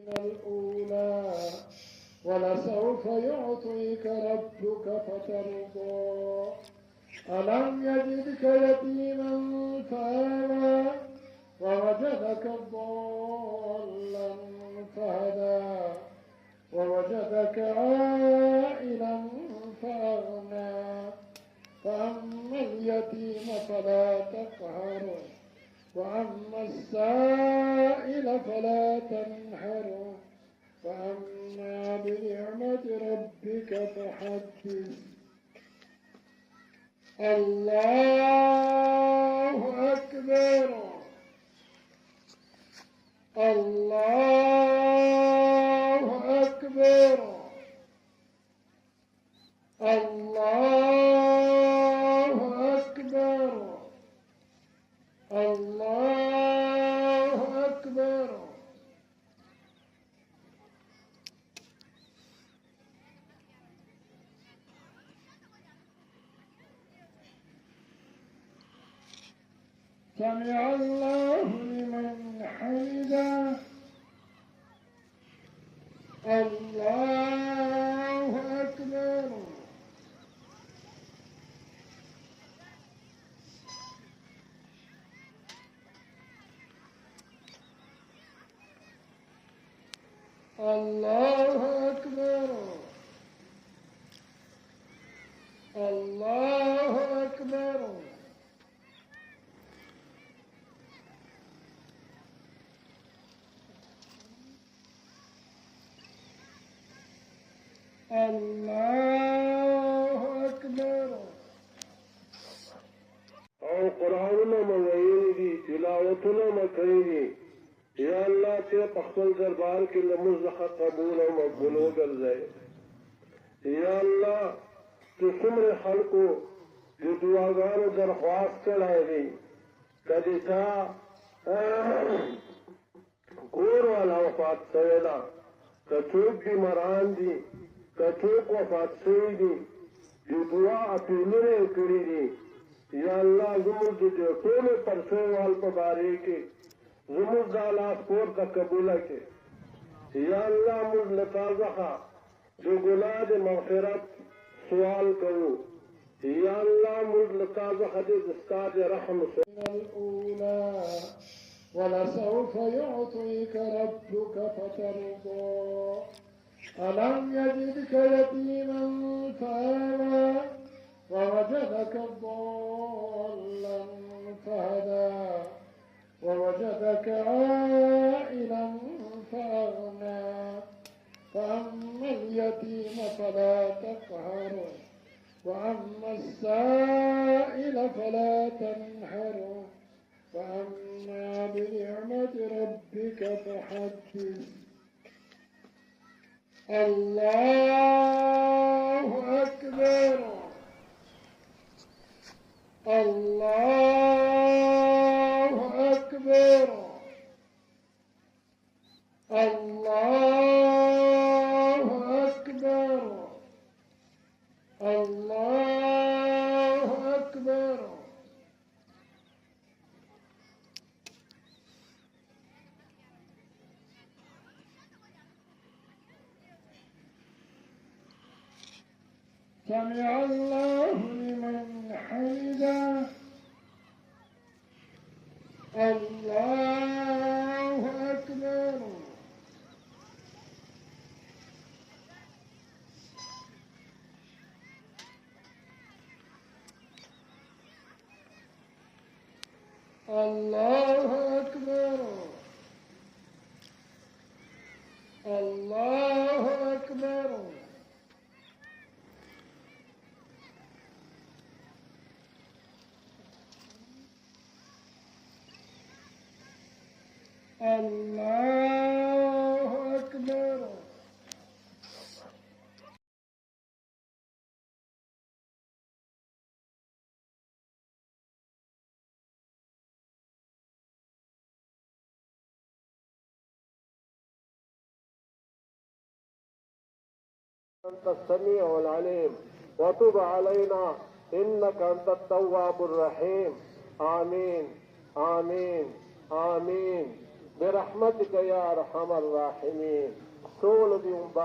الأولى ولسوف يعطيك ربك فترضى ألم يجدك يتيما فآوى ووجدك ضالا فهدى ووجدك عائلا فأغنى فأما اليتيم فلا تقهر وأما السائل فلا تنهر وأما بنعمة ربك فحدث. الله أكبر الله أكبر الله أكبر الله أكبر. سمع الله لمن حمده. الله أكبر. الله أكبر. الله أكبر. الله أكبر. او قرآننا مویلی دی تلاوتنا مکیلی یا اللہ تے پخپل دربار کے لمزخ قبول و مقبول و گرزائے. یا اللہ تو سمر خلقو جو دعاگان و درخواست کرائے دی کدی تا کور والا وفات سویلا کچوک بیماران دی کچوک وفات سوی دی جو دعا اپیلنے کری دی. یا اللہ زمر جو ټولو پرسو وال په بارے کې زمر د لاس پور ته قبوله کې. یا الله موږ له تازه جو ګناه د مغفرت سوال کوو. یا الله موږ له تازه د ستا د رحم الأولى ولسوف يعطيك ربك فترضى ألم يجدك يتيما فآوى ووجدك ضالا فهدى ووجدك عائلا فأغنى فأما اليتيم فلا تقهر وأما السائل فلا تنهر وأما بنعمة ربك فحدث. الله أكبر الله أكبر الله أكبر الله أكبر. سمع الله لمن حمده. الله أكبر. الله أكبر. الله أكبر. الله أكبر. أنت السميع العليم وتب علينا إنك أنت التواب الرحيم. آمين آمين آمين برحمتك يا ارحم الراحمين. ټول دې